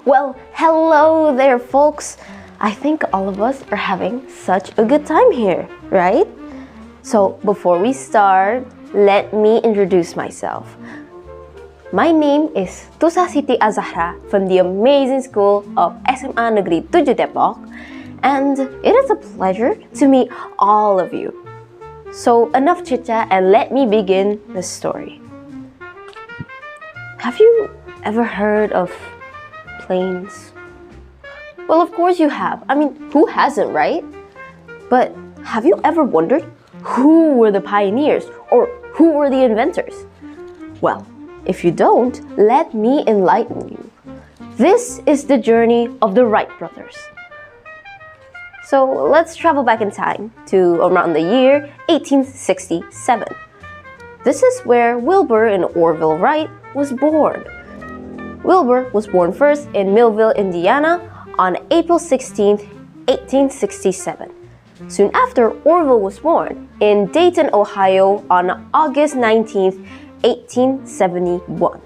Well, hello there, folks. I think all of us are having such a good time here, right? So before we start, let me introduce myself. My name is Tusa Siti from the amazing school of SMA Negeri 7 Depok, and it is a pleasure to meet all of you. So enough chit-chat and let me begin the story. Have you ever heard of planes? Well, of course you have. I mean, who hasn't, right? But have you ever wondered who were the pioneers or who were the inventors? Well, if you don't, let me enlighten you. This is the journey of the Wright brothers. So let's travel back in time to around the year 1867. This is where Wilbur and Orville Wright was born. Wilbur was born first in Millville, Indiana on April 16, 1867. Soon after, Orville was born in Dayton, Ohio on August 19, 1871.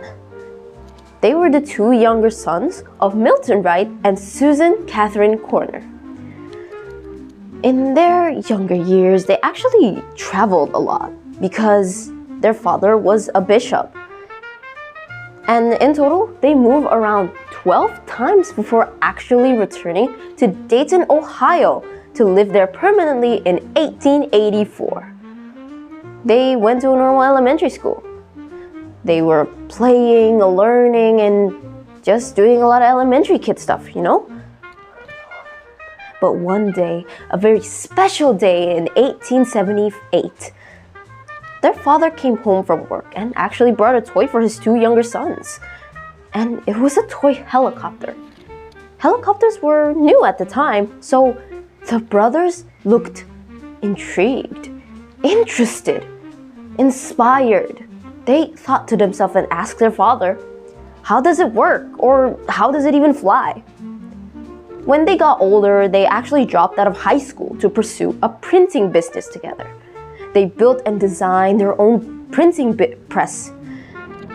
They were the two younger sons of Milton Wright and Susan Catherine Corner. In their younger years, they actually traveled a lot because their father was a bishop. And in total, they moved around 12 times before actually returning to Dayton, Ohio to live there permanently in 1884. They went to a normal elementary school. They were playing, learning, and just doing a lot of elementary kid stuff, you know? But one day, a very special day in 1878, their father came home from work and actually brought a toy for his two younger sons. And it was a toy helicopter. Helicopters were new at the time, so the brothers looked intrigued, interested, inspired. They thought to themselves and asked their father, how does it work? Or how does it even fly? When they got older, they actually dropped out of high school to pursue a printing business together. They built and designed their own printing press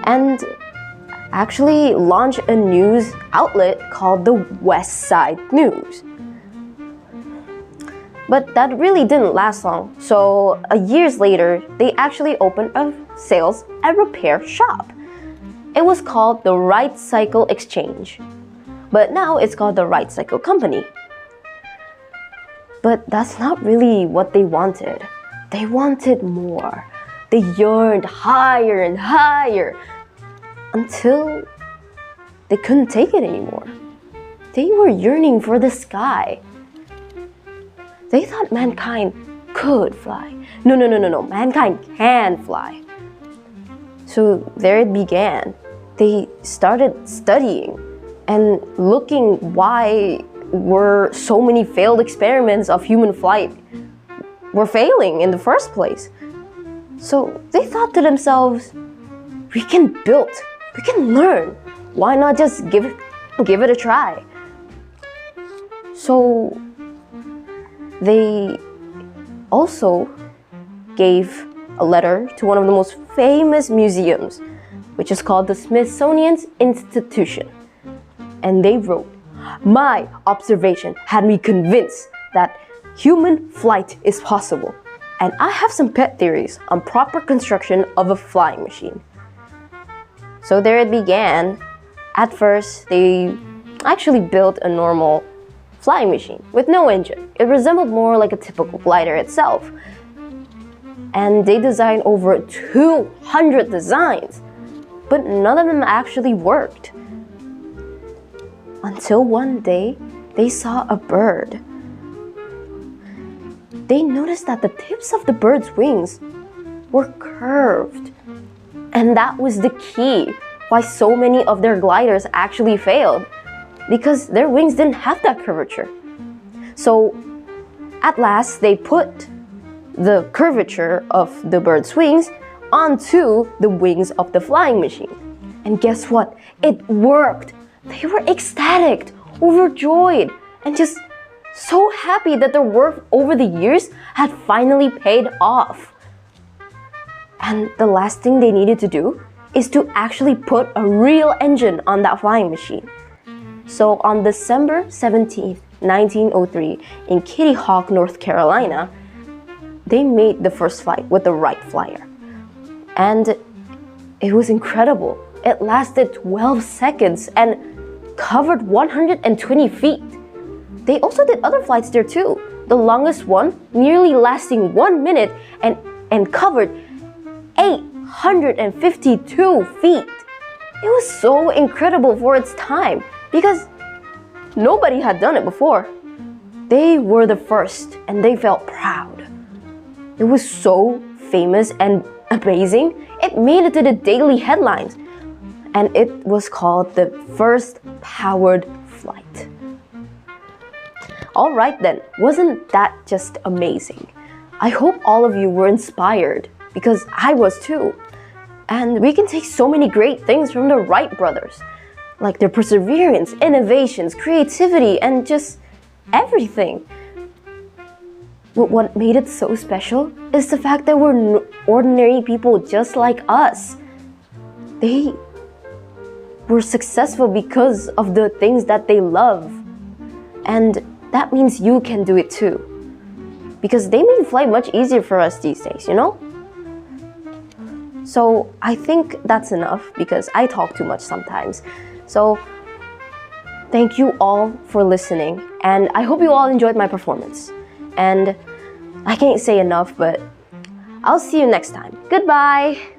and actually launched a news outlet called the West Side News. But that really didn't last long, so years later, they actually opened a sales and repair shop. It was called the Wright Cycle Exchange, but now it's called the Wright Cycle Company. But that's not really what they wanted. They wanted more. They yearned higher and higher until they couldn't take it anymore. They were yearning for the sky. They thought mankind could fly. No, mankind can fly. So there it began. They started studying and looking why were so many failed experiments of human flight were failing in the first place. So they thought to themselves, we can build, we can learn. Why not just give it a try? So they also gave a letter to one of the most famous museums, which is called the Smithsonian Institution. And they wrote, my observation had me convinced that human flight is possible, and I have some pet theories on proper construction of a flying machine. So there it began. At first, they actually built a normal flying machine with no engine. It resembled more like a typical glider itself. And they designed over 200 designs, but none of them actually worked. Until one day, they saw a bird. They noticed that the tips of the bird's wings were curved. And that was the key why so many of their gliders actually failed, because their wings didn't have that curvature. So at last, they put the curvature of the bird's wings onto the wings of the flying machine. And guess what? It worked. They were ecstatic, overjoyed, and just so happy that their work over the years had finally paid off. And the last thing they needed to do is to actually put a real engine on that flying machine. So on December 17th, 1903, in Kitty Hawk, North Carolina, they made the first flight with the Wright Flyer. And it was incredible. It lasted 12 seconds and covered 120 feet. They also did other flights there too. The longest one nearly lasting 1 minute and covered 852 feet. It was so incredible for its time because nobody had done it before. They were the first and they felt proud. It was so famous and amazing, it made it to the daily headlines. And it was called the first powered flight. Alright then, wasn't that just amazing? I hope all of you were inspired because I was too. And we can take so many great things from the Wright brothers, like their perseverance, innovations, creativity, and just everything. But what made it so special is the fact that we're ordinary people just like us. They were successful because of the things that they love. And that means you can do it too. Because they made flight much easier for us these days, you know? So I think that's enough because I talk too much sometimes. So thank you all for listening, and I hope you all enjoyed my performance. And I can't say enough, but I'll see you next time. Goodbye!